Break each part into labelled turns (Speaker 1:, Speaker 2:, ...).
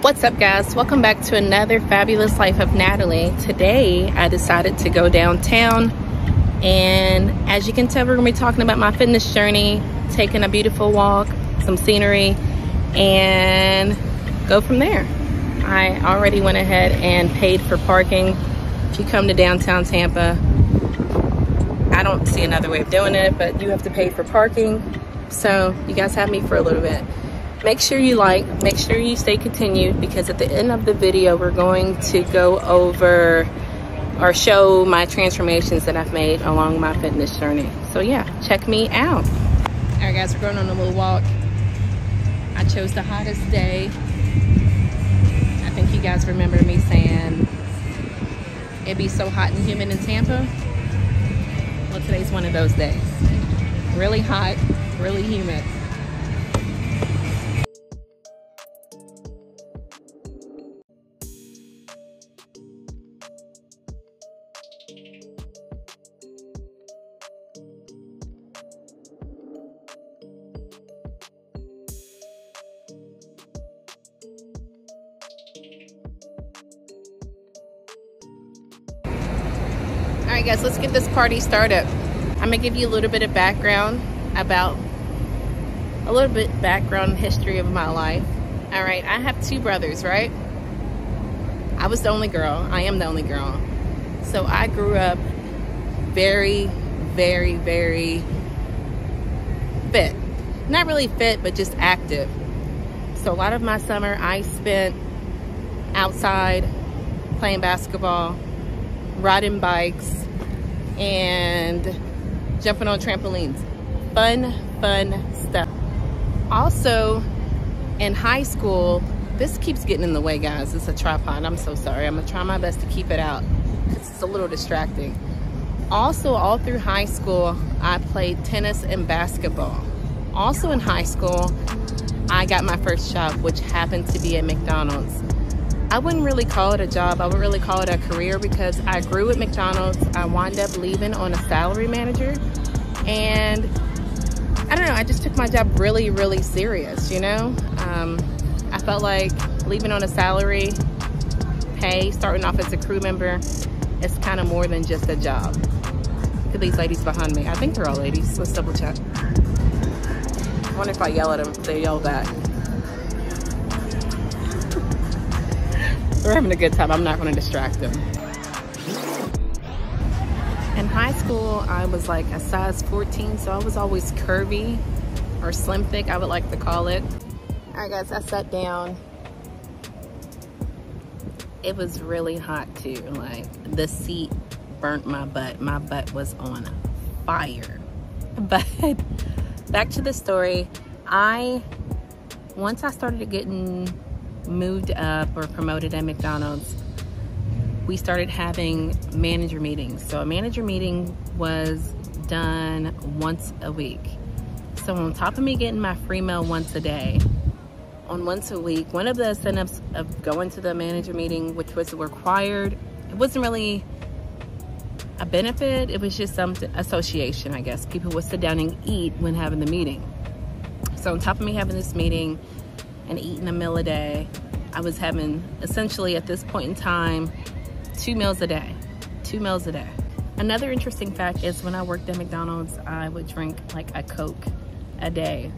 Speaker 1: What's up, guys? Welcome back to another fabulous life of Natalie. Today I decided to go downtown, and as you can tell, we're gonna be talking about my fitness journey, taking a beautiful walk, some scenery, and go from there. I already went ahead and paid for parking. If you come to downtown Tampa, I don't see another way of doing it, but you have to pay for parking. So you guys have me for a little bit. Make sure you like, make sure you stay continued, because at the end of the video, we're going to go over or show my transformations that I've made along my fitness journey. So yeah, check me out. All right, guys, we're going on a little walk. I chose the hottest day. I think you guys remember me saying it'd be so hot and humid in Tampa. Well, today's one of those days. Really hot, really humid. All right, guys, let's get this party started. I'm gonna give you a little bit of background about background history of my life. All right, I have two brothers, right? I was the only girl. I am the only girl. So I grew up very, very, very fit. Not really fit, but just active. So a lot of my summer I spent outside playing basketball, riding bikes, and jumping on trampolines. Fun stuff. Also, in high school, this keeps getting in the way, guys. It's a tripod. I'm so sorry. I'm gonna try my best to keep it out because it's a little distracting. Also, all through high school, I played tennis and basketball. Also in high school, I got my first job, which happened to be at McDonald's. I wouldn't really call it a job. I would really call it a career, because I grew at McDonald's. I wound up leaving on a salary manager, and I don't know, I just took my job really, really serious, you know? I felt like leaving on a salary pay, starting off as a crew member, is kind of more than just a job. Look at these ladies behind me. I think they're all ladies. Let's double check. I wonder if I yell at them, if they yell back. We're having a good time. I'm not going to distract them. In high school, I was like a size 14, so I was always curvy, or slim thick, I would like to call it. All right, guys, I sat down. It was really hot too. Like, the seat burnt my butt. My butt was on fire. But back to the story. Once I started getting moved up or promoted at McDonald's, we started having manager meetings. So a manager meeting was done once a week. So on top of me getting my free meal once a day, on once a week, one of the incentives of going to the manager meeting, which was required, it wasn't really a benefit, it was just some association, I guess. People would sit down and eat when having the meeting. So on top of me having this meeting and eating a meal a day, I was having, essentially at this point in time, 2 meals a day. 2 meals a day. Another interesting fact is, when I worked at McDonald's, I would drink like a Coke a day.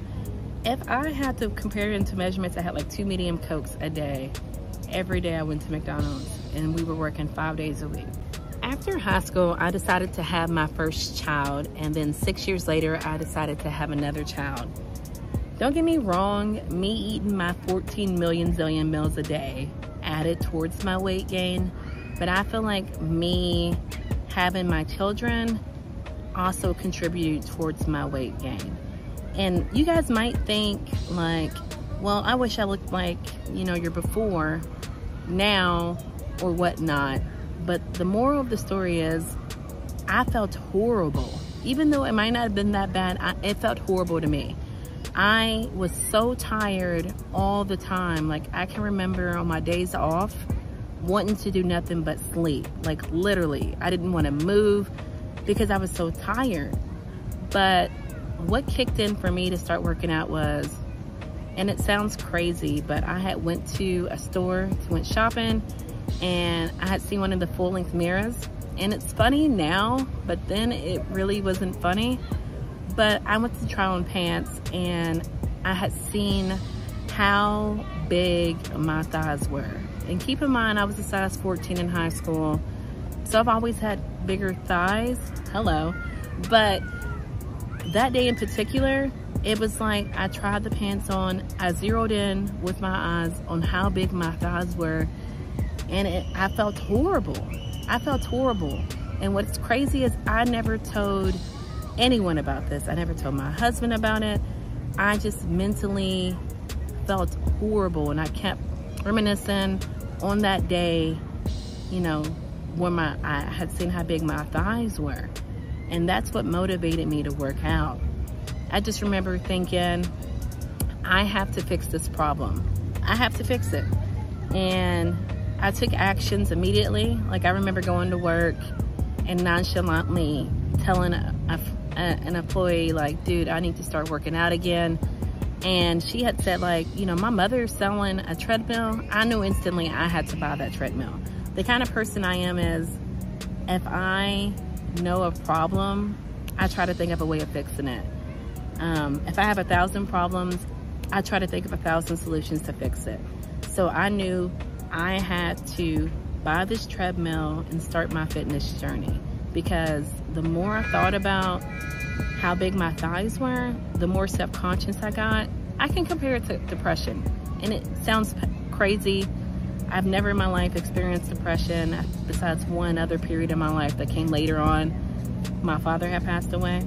Speaker 1: If I had to compare it into measurements, I had like 2 medium Cokes a day. Every day I went to McDonald's, and we were working 5 days a week. After high school, I decided to have my first child, and then 6 years later, I decided to have another child. Don't get me wrong, me eating my 14 million zillion meals a day added towards my weight gain, but I feel like me having my children also contributed towards my weight gain. And you guys might think like, well, I wish I looked like, you know, your before, now, or whatnot. But the moral of the story is, I felt horrible. Even though it might not have been that bad, it felt horrible to me. I was so tired all the time. Like, I can remember on my days off wanting to do nothing but sleep. Like, literally, I didn't want to move because I was so tired. But what kicked in for me to start working out was And it sounds crazy, but I had went to a store, went shopping, and I had seen one of the full-length mirrors. And it's funny now, but then it really wasn't funny. But I went to try on pants, and I had seen how big my thighs were. And keep in mind, I was a size 14 in high school, so I've always had bigger thighs. Hello. But that day in particular, it was like I tried the pants on, I zeroed in with my eyes on how big my thighs were, and I felt horrible. I felt horrible. And what's crazy is I never told anyone about this. I never told my husband about it. I just mentally felt horrible, and I kept reminiscing on that day, you know, when I had seen how big my thighs were. And that's what motivated me to work out. I just remember thinking, I have to fix this problem. I have to fix it. And I took actions immediately. Like, I remember going to work and nonchalantly telling an employee, like, dude, I need to start working out again. And she had said, like, you know, my mother's selling a treadmill. I knew instantly I had to buy that treadmill. The kind of person I am is, if I know a problem, I try to think of a way of fixing it. If I have 1,000 problems, I try to think of 1,000 solutions to fix it. So I knew I had to buy this treadmill and start my fitness journey, because the more I thought about how big my thighs were, the more self-conscious I got. I can compare it to depression, and it sounds crazy. I've never in my life experienced depression, besides one other period in my life that came later on. My father had passed away,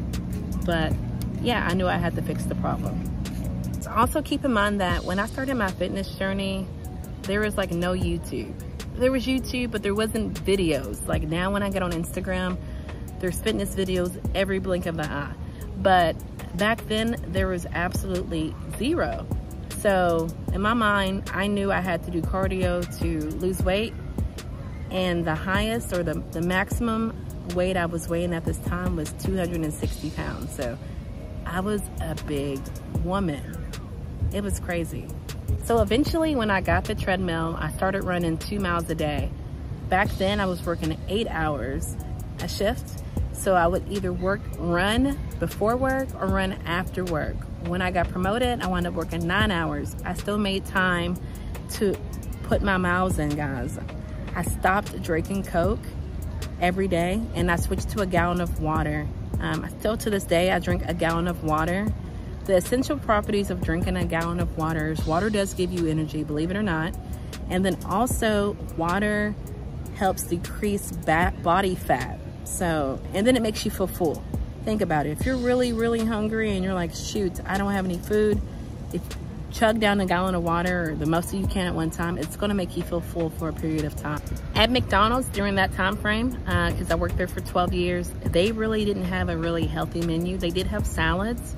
Speaker 1: but yeah, I knew I had to fix the problem. So also keep in mind that when I started my fitness journey, there was like no YouTube. There was YouTube, but there wasn't videos. Like now when I get on Instagram, there's fitness videos every blink of the eye. But back then, there was absolutely zero. So in my mind, I knew I had to do cardio to lose weight. And the highest, or the maximum weight I was weighing at this time was 260 pounds. So I was a big woman. It was crazy. So eventually when I got the treadmill, I started running 2 miles a day. Back then I was working 8 hours a shift. So I would either run before work or run after work. When I got promoted, I wound up working 9 hours. I still made time to put my miles in, guys. I stopped drinking Coke every day, and I switched to a gallon of water. Still to this day, I drink a gallon of water. The essential properties of drinking a gallon of water is water does give you energy, believe it or not. And then also water helps decrease body fat. So, and then it makes you feel full. Think about it. If you're really, really hungry and you're like, shoot, I don't have any food, if chug down a gallon of water, or the most you can at one time, it's gonna make you feel full for a period of time. At McDonald's during that time frame, because I worked there for 12 years, they really didn't have a really healthy menu. They did have salads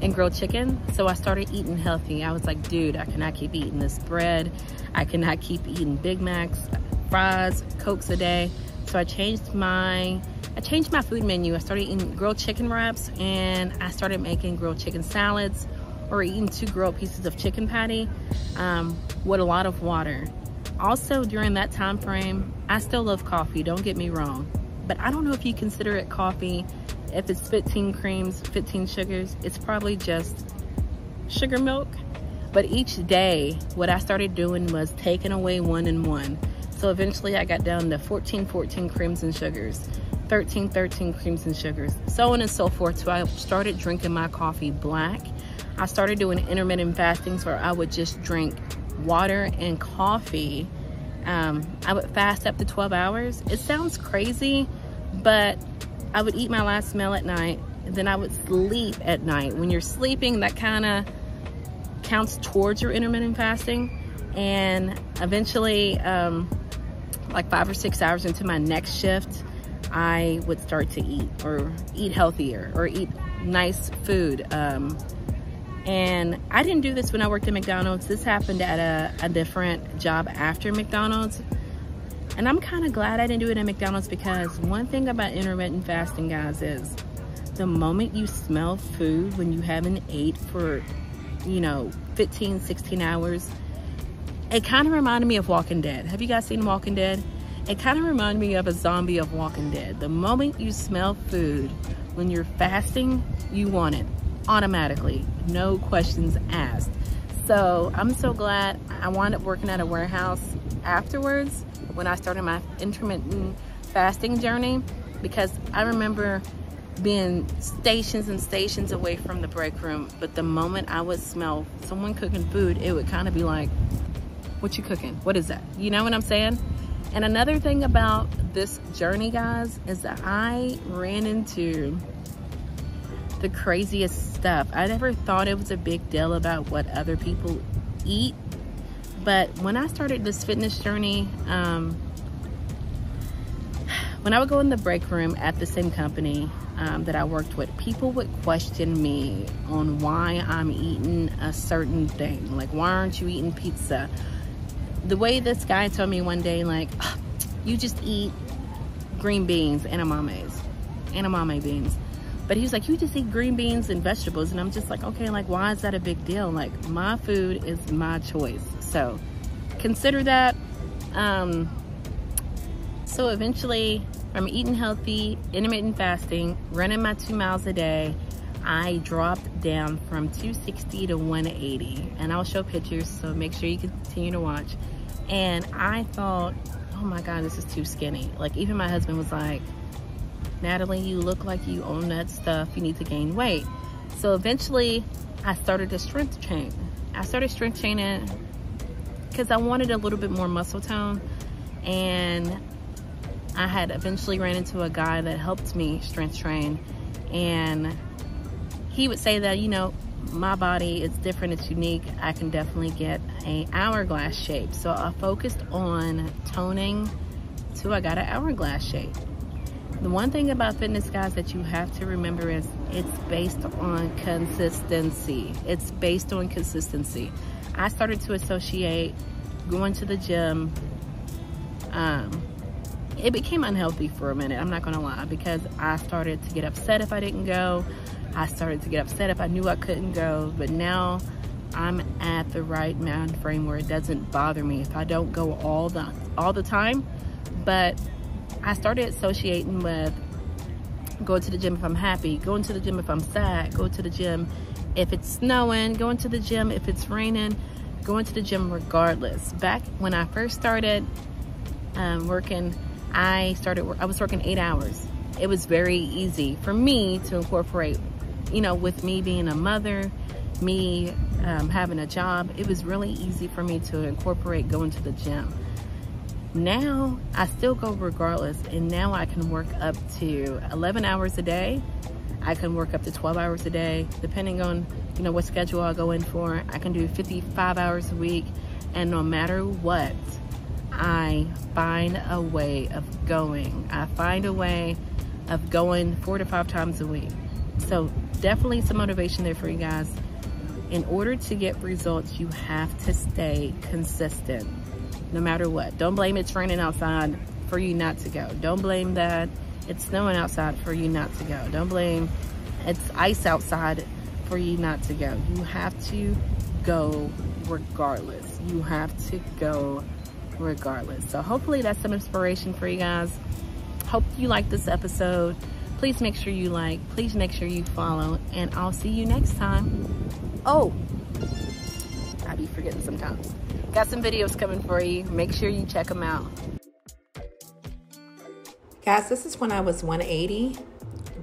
Speaker 1: and grilled chicken, so I started eating healthy. I was like, dude, I cannot keep eating this bread. I cannot keep eating Big Macs, fries, Cokes a day. So I changed my food menu. I started eating grilled chicken wraps, and I started making grilled chicken salads, or eating 2 grilled pieces of chicken patty with a lot of water. Also during that time frame, I still love coffee, don't get me wrong, but I don't know if you consider it coffee if it's 15 creams, 15 sugars. It's probably just sugar milk. But each day, what I started doing was taking away 1 and 1. So eventually I got down to 14 creams and sugars, 13 creams and sugars, so on and so forth. So I started drinking my coffee black. I started doing intermittent fasting, where I would just drink water and coffee. I would fast up to 12 hours. It sounds crazy, but I would eat my last meal at night, and then I would sleep at night. When you're sleeping, that kind of counts towards your intermittent fasting. And eventually, like 5 or 6 hours into my next shift, I would start to eat healthier, or eat nice food. And I didn't do this when I worked at McDonald's. This happened at a different job after McDonald's. And I'm kind of glad I didn't do it at McDonald's, because one thing about intermittent fasting, guys, is the moment you smell food when you haven't ate for, you know, 15, 16 hours. It kind of reminded me of Walking Dead. Have you guys seen Walking Dead? It kind of reminded me of a zombie of Walking Dead. The moment you smell food, when you're fasting, you want it automatically, no questions asked. So I'm so glad I wound up working at a warehouse afterwards when I started my intermittent fasting journey, because I remember being stations and stations away from the break room, but the moment I would smell someone cooking food, it would kind of be like, what you cooking? What is that? You know what I'm saying? And another thing about this journey, guys, is that I ran into the craziest stuff. I never thought it was a big deal about what other people eat, but when I started this fitness journey, when I would go in the break room at the same company that I worked with, people would question me on why I'm eating a certain thing. Like, why aren't you eating pizza? The way this guy told me one day, like, oh, you just eat green beans, edamame beans. But he was like, you just eat green beans and vegetables. And I'm just like, okay, like, why is that a big deal? Like, my food is my choice. So consider that. So eventually, from eating healthy, intermittent fasting, running my 2 miles a day, I dropped down from 260 to 180. And I'll show pictures, so make sure you continue to watch. And I thought, oh my God, this is too skinny. Like, even my husband was like, Natalie, you look like you own that stuff. You need to gain weight. So eventually, I started to strength train. I started strength training because I wanted a little bit more muscle tone. And I had eventually ran into a guy that helped me strength train. And he would say that, you know, my body is different, it's unique. I can definitely get an hourglass shape. So I focused on toning till I got an hourglass shape. The one thing about fitness, guys, that you have to remember is it's based on consistency. It's based on consistency. I started to associate going to the gym. It became unhealthy for a minute, I'm not gonna lie, because I started to get upset if I didn't go. I started to get upset if I knew I couldn't go, but now I'm at the right mind frame where it doesn't bother me if I don't go all the time. But I started associating with going to the gym if I'm happy, going to the gym if I'm sad, go to the gym if it's snowing, going to the gym if it's raining, going to the gym regardless. Back when I first started working, I was working 8 hours. It was very easy for me to incorporate, you know, with me being a mother, me having a job, it was really easy for me to incorporate going to the gym. Now, I still go regardless, and now I can work up to 11 hours a day. I can work up to 12 hours a day, depending on, you know, what schedule I go in for. I can do 55 hours a week, and no matter what, I find a way of going. I find a way of going 4 to 5 times a week. So definitely some motivation there for you guys. In order to get results, you have to stay consistent, no matter what. Don't blame it's raining outside for you not to go. Don't blame that it's snowing outside for you not to go. Don't blame it's ice outside for you not to go. You have to go regardless. You have to go regardless. So hopefully that's some inspiration for you guys. Hope you like this episode. Please make sure you like, please make sure you follow, and I'll see you next time. Oh, I be forgetting sometimes. Got some videos coming for you. Make sure you check them out. Guys, this is when I was 180.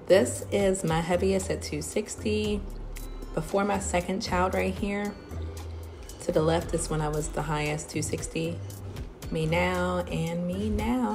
Speaker 1: This is my heaviest at 260. Before my second child right here. To the left is when I was the highest, 260. Me now and me now.